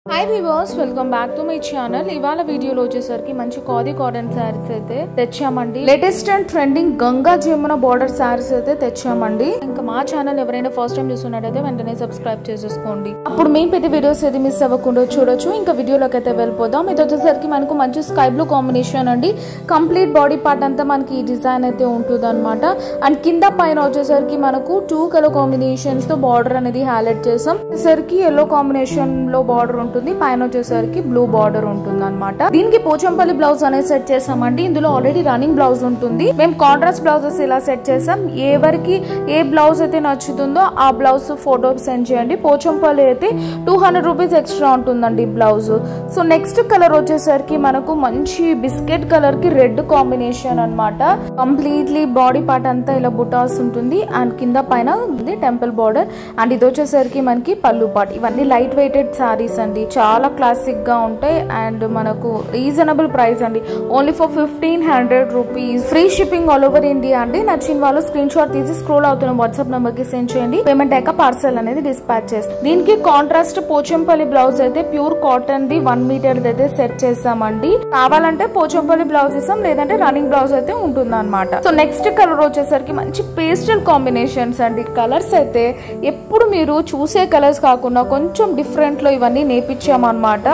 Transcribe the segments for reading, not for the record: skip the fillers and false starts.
Hi viewers, welcome back to my channel. ఇవాళ వీడియోలో వచ్చేసరికి మంచి ఖాదీ కాటన్ సారీస్ అయితే తెచ్చామండి. Latest and trending Ganga Jamuna border saris అయితే తెచ్చామండి. ఇంకా మా ఛానల్ ఎవరైనా ఫస్ట్ టైం చూస్తున్నట్టయితే వెంటనే సబ్స్క్రైబ్ చేసేసుకోండి. అప్పుడు మేము పెట్టే వీడియోస్ ఏది మిస్ అవ్వకుండా చూడొచ్చు. ఇంకా వీడియోలోకి అయితే వెళ్ళిపోదాం. ఇది వచ్చేసరికి మనకు మంచి స్కై బ్లూ కాంబినేషన్ అండి. కంప్లీట్ బాడీ పార్ట్ అంతా మనకి ఈ డిజైన్ అయితే ఉంటుంది అనమాట. అండ్ కింద పైన వచ్చేసరికి మనకు 2 కలర్ కాంబినేషన్స్ తో బార్డర్ అనేది హైలైట్ చేసాం. వచ్చేసరికి ఎల్లో కాంబినేషన్ లో బార్డర్ ఉంటుంది, పైన వచ్చేసరికి బ్లూ బార్డర్ ఉంటుంది అనమాట. దీనికి పోచంపల్లి బ్లౌజ్ అనేది సెట్ చేసామండి. ఇందులో ఆల్రెడీ రన్నింగ్ బ్లౌజ్ ఉంటుంది. మేము కాంట్రాస్ట్ బ్లౌజెస్ ఇలా సెట్ చేసాం. ఎవరికి ఏ బ్లౌజ్ అయితే నచ్చుతుందో ఆ బ్లౌజ్ ఫోటో సెండ్ చేయండి. పోచంపల్లి అయితే 200 రూపీస్ ఎక్స్ట్రా ఉంటుందండి బ్లౌజ్. సో నెక్స్ట్ కలర్ వచ్చేసరికి మనకు మంచి బిస్కెట్ కలర్ కి రెడ్ కాంబినేషన్ అనమాట. కంప్లీట్లీ బాడీ పార్ట్ అంతా ఇలా బుటాస్ ఉంటుంది అండ్ కింద పైన ఉంది టెంపుల్ బార్డర్. అండ్ ఇది వచ్చేసరికి మనకి పళ్ళు పార్ట్. ఇవన్నీ లైట్ వెయిటెడ్ సారీస్ అండి, చాలా క్లాసిక్ గా ఉంటాయి అండ్ మనకు రీజనబుల్ ప్రైస్ అండి. Only for 1500 rupees. Free shipping all over India అండి. నచ్చిన వాళ్ళు స్క్రీన్ షాట్ తీసి స్క్రోల్ అవుతున్న వాట్సాప్ నంబర్ కి సెండ్ చేయండి. పేమెంట్ అయ్యాక పార్సల్ అనేది డిస్పాచ్ చేస్తాం. దీనికి కాంట్రాస్ట్ పోచంపల్లి బ్లౌజ్ అయితే ప్యూర్ కాటన్ ది 1 మీటర్ అయితే సెట్ చేసామండి. కావాలంటే పోచంపల్లి బ్లౌజ్ ఇస్తాం, లేదంటే రన్నింగ్ బ్లౌజ్ అయితే ఉంటుంది అనమాట. సో నెక్స్ట్ కలర్ వచ్చేసరికి మంచి పేస్టల్ కాంబినేషన్స్ అండి. కలర్స్ అయితే ఎప్పుడు మీరు చూసే కలర్స్ కాకుండా కొంచెం డిఫరెంట్ లో ఇవన్నీ నేర్పించామన్నమాట.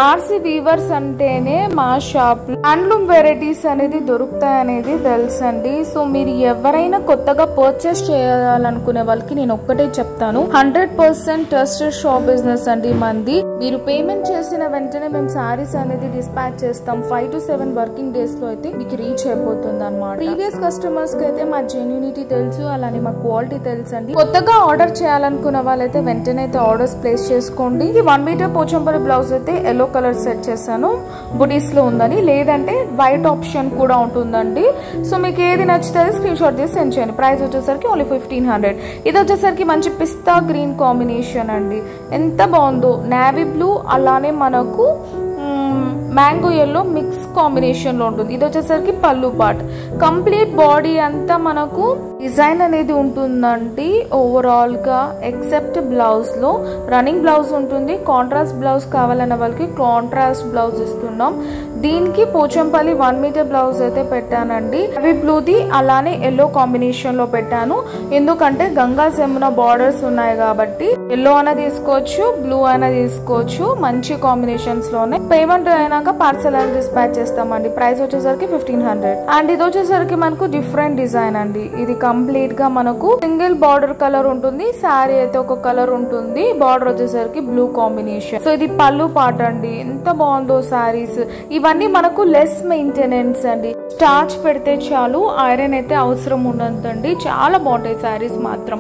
ఆర్సీ వీవర్స్ అంటేనే మా షాప్ హ్యాండ్లూమ్ వెరైటీస్ అనేది దొరుకుతాయి అనేది తెలుసండి. సో మీరు ఎవరైనా కొత్తగా పర్చేస్ చేయాలనుకునే వాళ్ళకి నేను ఒక్కటే చెప్తాను, 100% ట్రస్టెడ్ షాప్ బిజినెస్ అండి మంది. మీరు పేమెంట్ చేసిన వెంటనే మేము సారీస్ అనేది డిస్పాచ్ చేస్తాం. 5 to 7 వర్కింగ్ డేస్ లో అయితే మీకు రీచ్ అయిపోతుంది అనమాట. ప్రీవియస్ కస్టమర్స్ కి అయితే మా జెన్యూనిటీ తెలుసు, అలానే మా క్వాలిటీ తెలుసు అండి. కొత్తగా ఆర్డర్ చేయాలనుకున్న వాళ్ళైతే వెంటనే అయితే ఆర్డర్స్ ప్లేస్ చేసుకోండి. 1 మీటర్ పోచంపల్లి బ్లౌజ్ అయితే ఎల్లో కలర్ సెట్ చేశాను, బుటీస్ లో ఉందని, లేదంటే వైట్ ఆప్షన్ కూడా ఉంటుందండి. సో మీకు ఏది నచ్చితే స్క్రీన్ షాట్ తీసి సెండ్ చేయండి. ప్రైస్ వచ్చేసరికి ఓన్లీ 1500. ఇది వచ్చేసరికి మంచి పిస్తా గ్రీన్ కాంబినేషన్ అండి. ఎంత బాగుందో, నేవీ బ్లూ అలానే మనకు మ్యాంగో ఎల్లో మిక్స్ కాంబినేషన్ లో ఉంటుంది. ఇది వచ్చేసరికి పళ్ళు పార్ట్. కంప్లీట్ బాడీ అంతా మనకు డిజైన్ అనేది ఉంటుందండి ఓవరాల్ గా, ఎక్సెప్ట్ బ్లౌజ్ లో రన్నింగ్ బ్లౌజ్ ఉంటుంది. కాంట్రాస్ట్ బ్లౌజ్ కావాలన్న వాళ్ళకి కాంట్రాస్ట్ బ్లౌజ్ ఇస్తున్నాం. దీనికి పోచంపల్లి 1 మీటర్ బ్లౌజ్ అయితే పెట్టానండి. అవి బ్లూది అలానే ఎల్లో కాంబినేషన్ లో పెట్టాను. ఎందుకంటే గంగా జమున బార్డర్స్ ఉన్నాయి కాబట్టి ఎల్లో అయినా తీసుకోవచ్చు, బ్లూ అయినా తీసుకోవచ్చు. మంచి కాంబినేషన్స్ లోనే. పేమెంట్ అయినాక పార్సల్ అనేది డిస్పాచ్ చేస్తామండి. ప్రైస్ వచ్చేసరికి 1500. అండ్ ఇది వచ్చేసరికి మనకు డిఫరెంట్ డిజైన్ అండి. ఇది కంప్లీట్ గా మనకు సింగిల్ బార్డర్ కలర్ ఉంటుంది. శారీ అయితే ఒక కలర్ ఉంటుంది. బార్డర్ వచ్చేసరికి బ్లూ కాంబినేషన్. సో ఇది పళ్ళు పార్ట్ అండి. ఎంత బాగుందో సారీస్. ఇవన్నీ మనకు లెస్ మెయింటెనెన్స్ అండి. స్టార్చ్ పెడితే చాలు, ఐరన్ అయితే అవసరం ఉండదండి. చాలా బాగుంటాయి సారీస్ మాత్రం.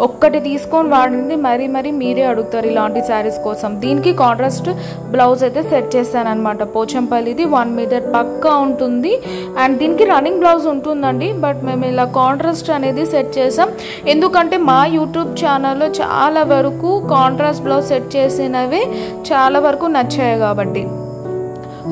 ఒక్కటి తీసుకొని వాడింది మరీ మీరే అడుగుతారు ఇలాంటి సారీస్ కోసం. దీనికి కాంట్రాస్ట్ బ్లౌజ్ అయితే సెట్ చేశాను అనమాట. పోచంపల్లిది 1 మీటర్ పక్కా ఉంటుంది. అండ్ దీనికి రన్నింగ్ బ్లౌజ్ ఉంటుందండి, బట్ మేము ఇలా కాంట్రాస్ట్ అనేది సెట్ చేసాం. ఎందుకంటే మా యూట్యూబ్ ఛానల్లో చాలా వరకు కాంట్రాస్ట్ బ్లౌజ్ సెట్ చేసినవే చాలా వరకు నచ్చాయి కాబట్టి.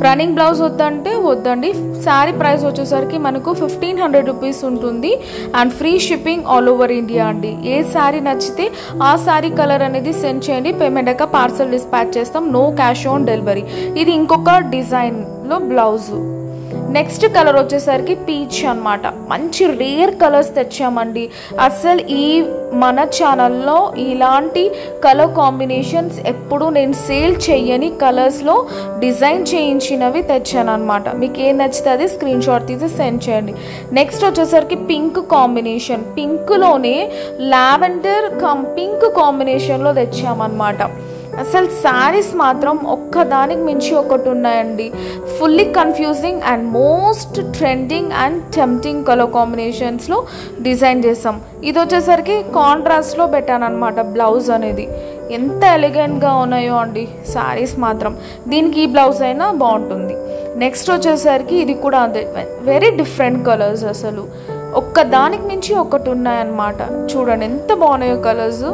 రన్నింగ్ బ్లౌజ్ వద్దంటే వద్దండి. శారీ ప్రైస్ వచ్చేసరికి మనకు 1500 రూపీస్ ఉంటుంది. And free shipping all over India అండి. ఏ శారీ నచ్చితే ఆ శారీ కలర్ అనేది సెండ్ చేయండి. పేమెంట్ అయ్యాక పార్సల్ డిస్పాచ్ చేస్తాం. No cash on delivery. ఇది ఇంకొక డిజైన్ లో బ్లౌజ్. నెక్స్ట్ కలర్ వచ్చేసరికి పీచ్ అనమాట. మంచి రేర్ కలర్స్ తెచ్చామండి. అసలు ఈ మన ఛానల్లో ఇలాంటి కలర్ కాంబినేషన్స్ ఎప్పుడు నేను సేల్ చెయ్యని కలర్స్లో డిజైన్ చేయించినవి తెచ్చాను అనమాట. మీకు ఏం నచ్చితే అది స్క్రీన్ షాట్ తీసి సెండ్ చేయండి. నెక్స్ట్ వచ్చేసరికి పింక్ కాంబినేషన్. పింక్లోనే లావెండర్ పింక్ కాంబినేషన్లో తెచ్చామన్నమాట. అసలు శారీస్ మాత్రం ఒక్కదానికి మించి ఒకటి ఉన్నాయండి. Fully confusing and most trending and tempting colour కాంబినేషన్స్లో డిజైన్ చేసాం. ఇది వచ్చేసరికి కాంట్రాస్ట్లో పెట్టాను అనమాట బ్లౌజ్ అనేది. ఎంత ఎలిగెంట్గా ఉన్నాయో అండి శారీస్ మాత్రం. దీనికి ఈ బ్లౌజ్ అయినా బాగుంటుంది. నెక్స్ట్ వచ్చేసరికి ఇది కూడా అంతే, వెరీ డిఫరెంట్ కలర్స్. అసలు ఒక్కదానికి మించి ఒకటి ఉన్నాయన్నమాట. చూడండి ఎంత బాగున్నాయో కలర్స్.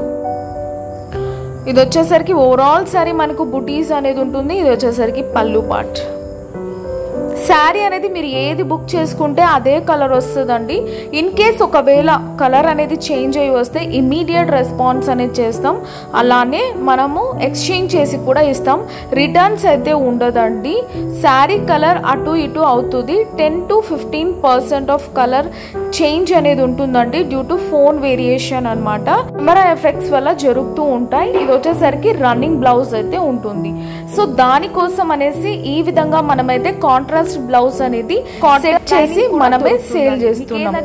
ఇది వచ్చేసరికి ఓవరాల్ సారీ మనకు బుటీస్ అనేది ఉంటుంది. ఇది వచ్చేసరికి పళ్ళు పార్ట్. శారీ అనేది మీరు ఏది బుక్ చేసుకుంటే అదే కలర్ వస్తుందండి. ఇన్ కేస్ ఒకవేళ కలర్ అనేది చేంజ్ అయ్యి వస్తే ఇమీడియట్ రెస్పాన్స్ అనేది చేస్తాం. అలానే మనము ఎక్స్చేంజ్ చేసి కూడా ఇస్తాం. రిటర్న్స్ అయితే ఉండదండి. శారీ కలర్ అటు ఇటు అవుతుంది. 10 to 15% ఆఫ్ కలర్ చేంజ్ అనేది ఉంటుందండి డ్యూ టు ఫోన్ వేరియేషన్ అనమాట. కెమెరా ఎఫెక్ట్స్ వల్ల జరుగుతూ ఉంటాయి. ఇది వచ్చేసరికి రన్నింగ్ బ్లౌజ్ అయితే ఉంటుంది. సో దానికోసం అనేసి ఈ విధంగా మనమైతే కాంట్రాస్ట్ బ్లౌజ్ అనేది సెట్ చేసి మనమే సేల్ చేస్తున్నాం.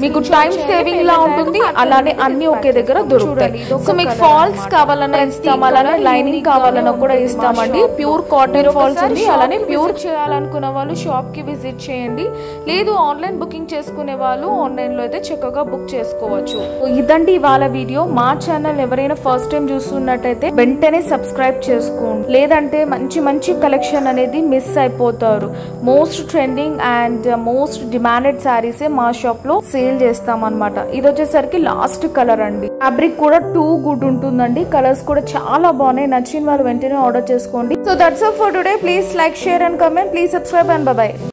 మీకు టైం సేవింగ్ లా ఉంటుంది. అలానే అన్ని ఒకే దగ్గర దొరుకుతాయి. సో మీకు ఫాల్స్ కావాలన్నా ఇస్తాం, అలానే లైనింగ్ కావాలన్నా కూడా ఇస్తామండి. ప్యూర్ కాటన్ ఫాల్స్ ఉంది. అలానే ప్యూర్ చేయాలనుకున్న వాళ్ళు షాప్ కి విజిట్ చేయండి. లేదు ఆన్లైన్ బుకింగ్ చేసుకునే వాళ్ళు ఆన్లైన్ లో అయితే చక్కగా బుక్ చేసుకోవచ్చు. ఇదండి ఇవాళ వీడియో. మా ఛానల్ ఎవరైనా ఫస్ట్ టైం చూస్తున్నట్టయితే వెంటనే సబ్స్క్రైబ్ చేసుకోండి. లేదంటే మంచి మంచి కలెక్షన్ అనేది మిస్ అయిపోతారు. Most trending and most demanded saris మా షాప్ లో సేల్ చేస్తాం అనమాట. ఇది వచ్చేసరికి లాస్ట్ కలర్ అండి. ఫ్యాబ్రిక్ కూడా టూ గుడ్ ఉంటుందండి. కలర్స్ కూడా చాలా బాగున్నాయి. నచ్చిన వాళ్ళు వెంటనే ఆర్డర్ చేసుకోండి. So that's all for today. Please like, share and comment. Please subscribe and by.